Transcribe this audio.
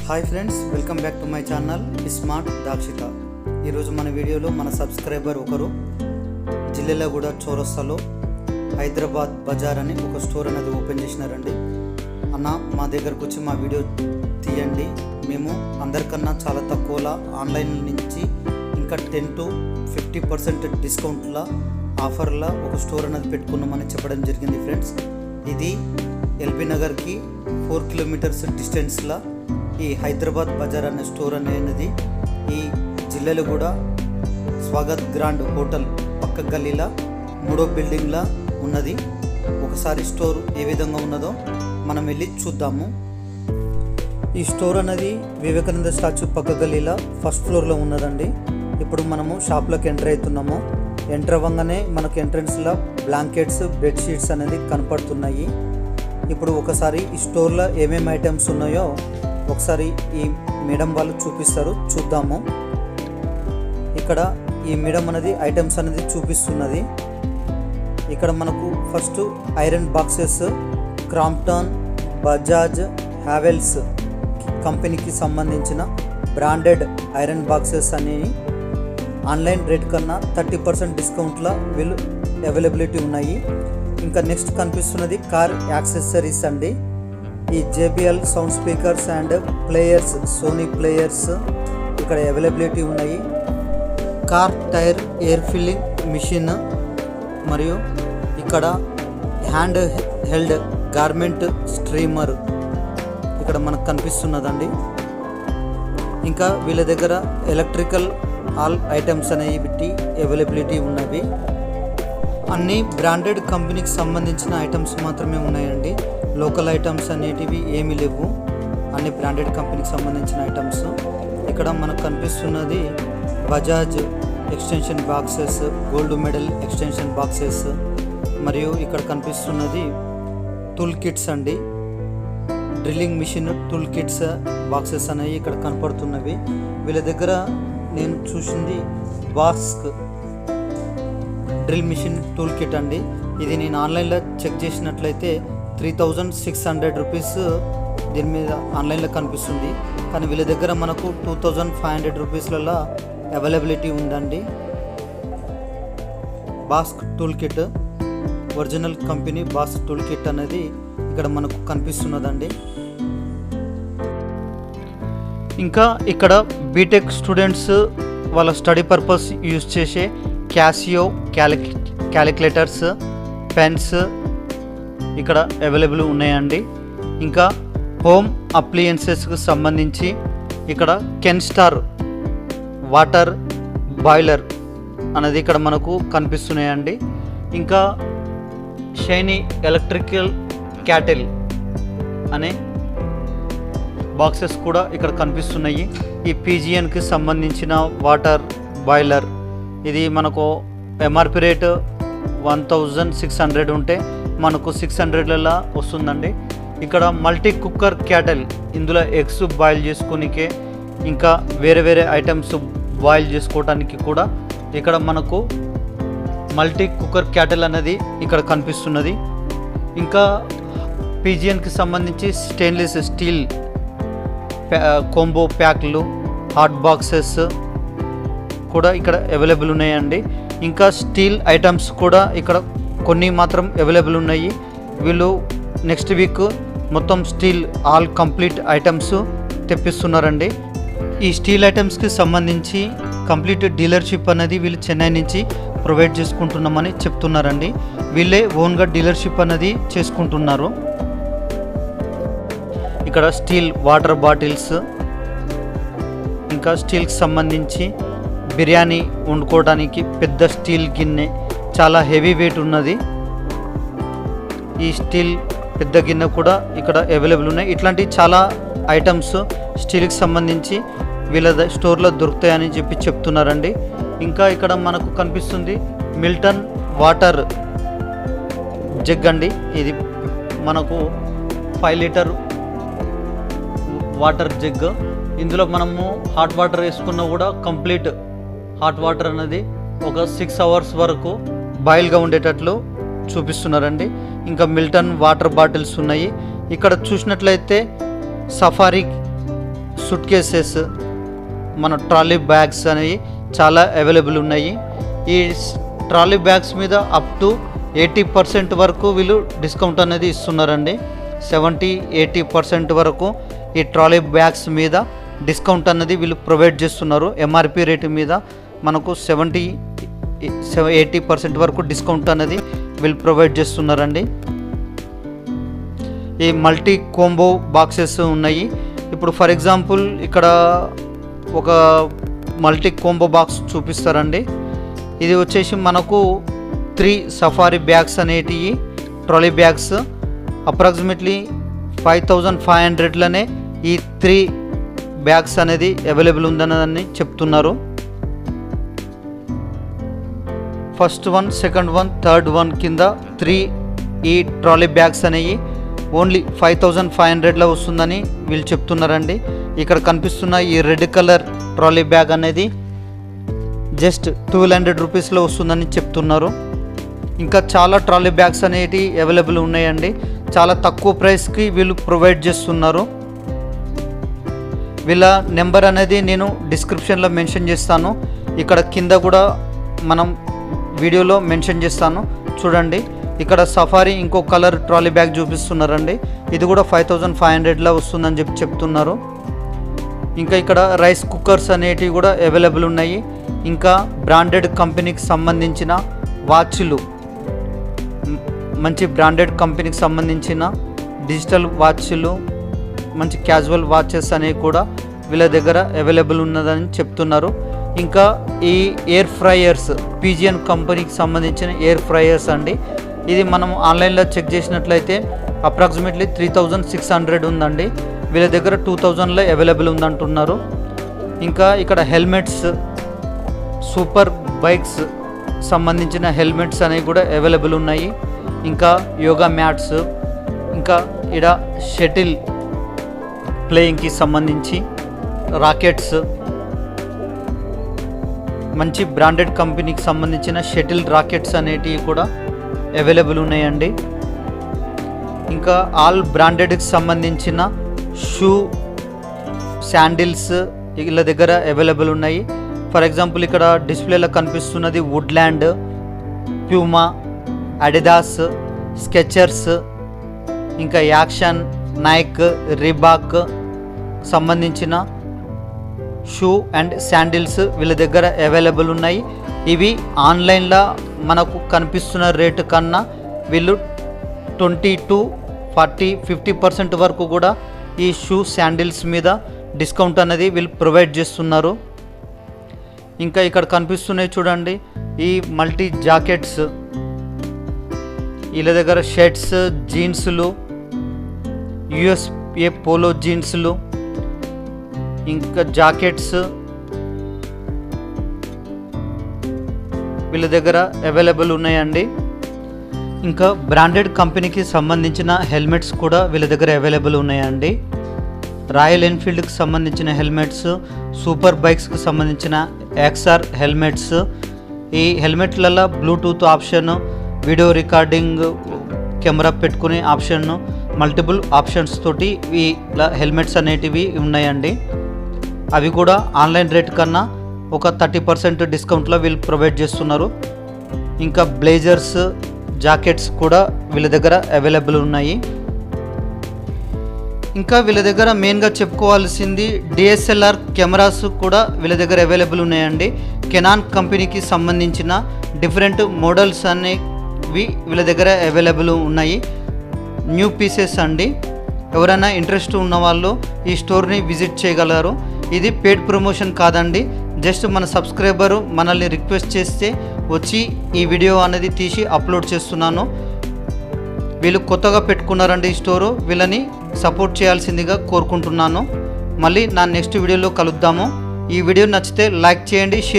Hi friends, welcome back to my channel smart Dakshitha. ఈరోజు మన వీడియోలో మన సబ్స్క్రైబర్ ఒకరు జిల్లెలగూడ చౌరస్తాలో హైదరాబాద్ బజార్ అని ఒక స్టోర్ అనేది ఓపెన్ చేసినారండి. అన్న, మా దగ్గరకు వచ్చి మా వీడియో తీయండి, మేము అందరికన్నా చాలా తక్కువలా ఆన్లైన్ నుంచి ఇంకా 10 to 50% డిస్కౌంట్ల ఆఫర్లా ఒక స్టోర్ అనేది పెట్టుకున్నామని చెప్పడం జరిగింది. ఫ్రెండ్స్, ఇది ఎల్బీ నగర్కి 4 kilometers డిస్టెన్స్లా ఈ హైదరాబాద్ బజార్ అనే స్టోర్ అనేది ఈ జిల్లెలగూడ స్వాగత్ గ్రాండ్ హోటల్ పక్క గల్లీలా 3వ బిల్డింగ్లా ఉన్నది. ఒకసారి స్టోర్ ఏ విధంగా ఉన్నదో మనం వెళ్ళి చూద్దాము. ఈ స్టోర్ అనేది వివేకానంద స్టాచ్యూ పక్క గల్లీలా ఫస్ట్ ఫ్లోర్లో ఉన్నదండి. ఇప్పుడు మనము షాప్లోకి ఎంటర్ అవుతున్నాము. ఎంటర్ అవ్వగానే మనకు ఎంట్రన్స్లో బ్లాంకెట్స్, బెడ్షీట్స్ అనేది కనపడుతున్నాయి. ఇప్పుడు ఒకసారి ఈ స్టోర్లో ఏమేమి ఐటమ్స్ ఉన్నాయో ఒకసారి ఈ మేడం వాళ్ళు చూపిస్తారు, చూద్దాము. ఇక్కడ ఈ మేడం అనేది ఐటమ్స్ అనేది చూపిస్తున్నది. ఇక్కడ మనకు first iron boxes, Crompton, Bajaj, Havells కంపెనీకి సంబంధించిన బ్రాండెడ్ ఐరన్ బాక్సెస్ అనేవి ఆన్లైన్ రేట్ కన్నా 30% డిస్కౌంట్లో వీళ్ళు అవైలబిలిటీ ఉన్నాయి. ఇంకా నెక్స్ట్ కనిపిస్తున్నది కార్ యాక్సెసరీస్ అండి. ఈ JBL sound speakers and players, Sony players ఇక్కడ అవైలబిలిటీ ఉన్నాయి. Car tyre air filling machine, మరియు ఇక్కడ హ్యాండ్ హెల్డ్ గార్మెంట్ స్ట్రీమర్ ఇక్కడ మనకు కనిపిస్తున్నదండి. ఇంకా వీళ్ళ దగ్గర ఎలక్ట్రికల్ ఆల్ ఐటమ్స్ అనేవి అవైలబిలిటీ ఉన్నవి. అన్ని బ్రాండెడ్ కంపెనీకి సంబంధించిన ఐటమ్స్ మాత్రమే ఉన్నాయండి. లోకల్ ఐటమ్స్ అనేటివి ఏమీ లేవు, అన్ని బ్రాండెడ్ కంపెనీకి సంబంధించిన ఐటమ్స్. ఇక్కడ మనకు కనిపిస్తున్నది Bajaj extension boxes, gold medal extension boxes, మరియు ఇక్కడ కనిపిస్తున్నది టూల్ కిట్స్ అండి. Drilling machine tool kits boxes అనేవి ఇక్కడ కనపడుతున్నవి. వీళ్ళ దగ్గర నేను చూసింది Bosch drill machine tool kit అండి. ఇది నేను ఆన్లైన్లో చెక్ చేసినట్లయితే 3600 రూపీస్ దీని మీద ఆన్లైన్లో కనిపిస్తుంది. కానీ వీళ్ళ దగ్గర మనకు 2500 రూపీస్లలో అవైలబిలిటీ ఉందండి. Bask tool kit, original company bask tool kit అనేది ఇక్కడ మనకు కనిపిస్తున్నదండి. ఇంకా ఇక్కడ బీటెక్ స్టూడెంట్స్ వాళ్ళ స్టడీ పర్పస్ యూజ్ చేసే క్యాసియో క్యాలిక్యులేటర్స్, పెన్స్ ఇక్కడ అవైలబుల్ ఉన్నాయండి. ఇంకా హోమ్ అప్లయన్సెస్కి సంబంధించి ఇక్కడ కెన్స్టార్ వాటర్ బాయిలర్ అనేది ఇక్కడ మనకు కనిపిస్తున్నాయండి. ఇంకా షైనీ ఎలక్ట్రికల్ క్యాటిల్ అనే బాక్సెస్ కూడా ఇక్కడ కనిపిస్తున్నాయి. ఈ PGNకి సంబంధించిన వాటర్ బాయిలర్, ఇది మనకు MRP రేటు 1600 ఉంటే మనకు 600లలో వస్తుందండి. ఇక్కడ మల్టీ కుక్కర్ క్యాటిల్, ఇందులో ఎగ్స్ బాయిల్ చేసుకోనికే ఇంకా వేరే వేరే ఐటమ్స్ బాయిల్ చేసుకోవడానికి కూడా ఇక్కడ మనకు మల్టీ కుక్కర్ క్యాటిల్ అనేది ఇక్కడ కనిపిస్తున్నది. ఇంకా PGNకి సంబంధించి స్టెయిన్లెస్ స్టీల్ కోంబో ప్యాక్లు, హాట్ బాక్సెస్ కూడా ఇక్కడ అవైలబుల్ ఉన్నాయండి. ఇంకా స్టీల్ ఐటమ్స్ కూడా ఇక్కడ కొన్ని మాత్రం అవైలబుల్ ఉన్నాయి. వీళ్ళు నెక్స్ట్ వీక్ మొత్తం స్టీల్ ఆల్ కంప్లీట్ ఐటమ్స్ తెప్పిస్తున్నారండి. ఈ స్టీల్ ఐటమ్స్కి సంబంధించి కంప్లీట్ డీలర్షిప్ అనేది వీళ్ళు చెన్నై నుంచి ప్రొవైడ్ చేసుకుంటున్నామని చెప్తున్నారండి. వీళ్ళే ఓన్గా డీలర్షిప్ అనేది చేసుకుంటున్నారు. ఇక్కడ స్టీల్ వాటర్ బాటిల్స్, ఇంకా స్టీల్కి సంబంధించి బిర్యానీ వండుకోవడానికి పెద్ద స్టీల్ గిన్నె, చాలా హెవీ వెయిట్ ఉన్నది. ఈ స్టీల్ పెద్ద గిన్నె కూడా ఇక్కడ అవైలబుల్ ఉన్నాయి. ఇట్లాంటి చాలా ఐటమ్స్ స్టీల్కి సంబంధించి వీళ్ళ స్టోర్లో దొరుకుతాయని చెప్తున్నారండి. ఇంకా ఇక్కడ మనకు కనిపిస్తుంది మిల్టన్ వాటర్ జగ్ అండి. ఇది మనకు 5 లీటర్ వాటర్ జగ్. ఇందులో మనము హాట్ వాటర్ వేసుకున్నా కూడా కంప్లీట్ హాట్ వాటర్ అనేది ఒక 6 hours వరకు బాయిల్గా ఉండేటట్లు చూపిస్తున్నారండి. ఇంకా మిల్టన్ వాటర్ బాటిల్స్ ఉన్నాయి. ఇక్కడ చూసినట్లయితే సఫారీ సూట్ కేసెస్, మన ట్రాలీ బ్యాగ్స్ అనేవి చాలా అవైలబుల్ ఉన్నాయి. ఈ ట్రాలీ బ్యాగ్స్ మీద అప్ టు 80% వరకు వీళ్ళు డిస్కౌంట్ అనేది ఇస్తున్నారండి. 70-80% వరకు ఈ ట్రాలీ బ్యాగ్స్ మీద డిస్కౌంట్ అనేది వీళ్ళు ప్రొవైడ్ చేస్తున్నారు. ఎంఆర్పి రేటు మీద మనకు 70-80% వరకు డిస్కౌంట్ అనేది వీళ్ళు ప్రొవైడ్ చేస్తున్నారండి. ఈ మల్టీ కోంబో బాక్సెస్ ఉన్నాయి. ఇప్పుడు ఫర్ ఎగ్జాంపుల్ ఇక్కడ ఒక మల్టీ కోంబో బాక్స్ చూపిస్తారండి. ఇది వచ్చేసి మనకు 3 సఫారీ బ్యాగ్స్ అనేటివి, ట్రాలీ బ్యాగ్స్ అప్రాక్సిమేట్లీ 5500లోనే ఈ 3 బ్యాగ్స్ అనేది అవైలబుల్ ఉందని చెప్తున్నారు. First one, second one, third one కింద 3 ఈ ట్రాలీ బ్యాగ్స్ అనేవి ఓన్లీ 5500లో వస్తుందని వీళ్ళు చెప్తున్నారండి. ఇక్కడ కనిపిస్తున్న ఈ రెడ్ కలర్ ట్రాలీ బ్యాగ్ అనేది జస్ట్ 1200 రూపీస్లో వస్తుందని చెప్తున్నారు. ఇంకా చాలా ట్రాలీ బ్యాగ్స్ అనేవి అవైలబుల్ ఉన్నాయండి. చాలా తక్కువ ప్రైస్కి వీళ్ళు ప్రొవైడ్ చేస్తున్నారు. వీళ్ళ నెంబర్ అనేది నేను డిస్క్రిప్షన్లో మెన్షన్ చేస్తాను. ఇక్కడ కింద కూడా మనం వీడియోలో మెన్షన్ చేస్తాను, చూడండి. ఇక్కడ సఫారీ ఇంకో కలర్ ట్రాలీ బ్యాగ్ చూపిస్తున్నారండి. ఇది కూడా 5500లో వస్తుందని చెప్తున్నారు. ఇంకా ఇక్కడ రైస్ కుక్కర్స్ అనేటివి కూడా అవైలబుల్ ఉన్నాయి. ఇంకా బ్రాండెడ్ కంపెనీకి సంబంధించిన వాచ్లు, మంచి బ్రాండెడ్ కంపెనీకి సంబంధించిన డిజిటల్ వాచ్లు, మంచి క్యాజువల్ వాచెస్ అనేవి కూడా వీళ్ళ దగ్గర అవైలబుల్ ఉన్నదని చెప్తున్నారు. ఇంకా ఈ ఎయిర్ ఫ్రైయర్స్, పిజియన్ కంపెనీకి సంబంధించిన ఎయిర్ ఫ్రైయర్స్ అండి. ఇది మనం ఆన్లైన్లో చెక్ చేసినట్లయితే అప్రాక్సిమేట్లీ 3600 ఉందండి. వీళ్ళ దగ్గర 2000లో అవైలబుల్ ఉందంటున్నారు. ఇంకా ఇక్కడ హెల్మెట్స్, సూపర్ బైక్స్ సంబంధించిన హెల్మెట్స్ అనేవి కూడా అవైలబుల్ ఉన్నాయి. ఇంకా యోగా మ్యాట్స్, ఇంకా ఇక్కడ షటిల్ ప్లేయింగ్కి సంబంధించి రాకెట్స్, మంచి బ్రాండెడ్ కంపెనీకి సంబంధించిన షటిల్ రాకెట్స్ అనేటివి కూడా అవైలబుల్ ఉన్నాయండి. ఇంకా ఆల్ బ్రాండెడ్కి సంబంధించిన షూ, శాండిల్స్ వీళ్ళ దగ్గర అవైలబుల్ ఉన్నాయి. ఫర్ ఎగ్జాంపుల్ ఇక్కడ డిస్ప్లేలో కనిపిస్తున్నది వుడ్లాండ్, ప్యూమా, అడిదాస్, స్కెచర్స్, ఇంకా యాక్షన్, నైక్, రీబాక్ సంబంధించిన షూ అండ్ శాండిల్స్ వీళ్ళ దగ్గర అవైలబుల్ ఉన్నాయి. ఇవి ఆన్లైన్లో మనకు కనిపిస్తున్న రేటు కన్నా వీళ్ళు 20-40-50% వరకు కూడా ఈ షూ శాండిల్స్ మీద డిస్కౌంట్ అనేది వీళ్ళు ప్రొవైడ్ చేస్తున్నారు. ఇంకా ఇక్కడ కనిపిస్తున్నాయి చూడండి ఈ మల్టీ జాకెట్స్, వీళ్ళ దగ్గర షర్ట్స్, జీన్స్లు, యుఎస్ఏ పోలో జీన్స్లు, ఇంకా జాకెట్స్ వీళ్ళ దగ్గర అవైలబుల్ ఉన్నాయండి. ఇంకా బ్రాండెడ్ కంపెనీకి సంబంధించిన హెల్మెట్స్ కూడా వీళ్ళ దగ్గర అవైలబుల్ ఉన్నాయండి. రాయల్ ఎన్ఫీల్డ్కి సంబంధించిన హెల్మెట్స్, సూపర్ బైక్స్కి సంబంధించిన ఎక్స్ఆర్ హెల్మెట్స్. ఈ హెల్మెట్లలో bluetooth option, video recording camera పెట్టుకునే ఆప్షన్, మల్టిపుల్ ఆప్షన్స్ తోటి ఈ హెల్మెట్స్ అనేటివి ఉన్నాయండి. అవి కూడా ఆన్లైన్ రేట్ కన్నా ఒక 30% డిస్కౌంట్లో వీళ్ళు ప్రొవైడ్ చేస్తున్నారు. ఇంకా బ్లేజర్స్, జాకెట్స్ కూడా వీళ్ళ దగ్గర అవైలబుల్ ఉన్నాయి. ఇంకా వీళ్ళ దగ్గర మెయిన్గా చెప్పుకోవాల్సింది డిఎస్ఎల్ఆర్ కెమెరాస్ కూడా వీళ్ళ దగ్గర అవైలబుల్ ఉన్నాయండి. కెనాన్ కంపెనీకి సంబంధించిన డిఫరెంట్ మోడల్స్ అనేవి వీళ్ళ దగ్గర అవైలబుల్ ఉన్నాయి. న్యూ పీసెస్ అండి. ఎవరైనా ఇంట్రెస్ట్ ఉన్న వాళ్ళు ఈ స్టోర్ని విజిట్ చేయగలరు. ఇది పెయిడ్ ప్రమోషన్ కాదండి, జస్ట్ మన సబ్స్క్రైబరు మనల్ని రిక్వెస్ట్ చేస్తే వచ్చి ఈ వీడియో అనేది తీసి అప్లోడ్ చేస్తున్నాను. వీళ్ళు కొత్తగా పెట్టుకున్నారండి ఈ స్టోరు, వీళ్ళని సపోర్ట్ చేయాల్సిందిగా కోరుకుంటున్నాను. మళ్ళీ నా నెక్స్ట్ వీడియోలో కలుద్దాము. ఈ వీడియో నచ్చితే లైక్ చేయండి, షేర్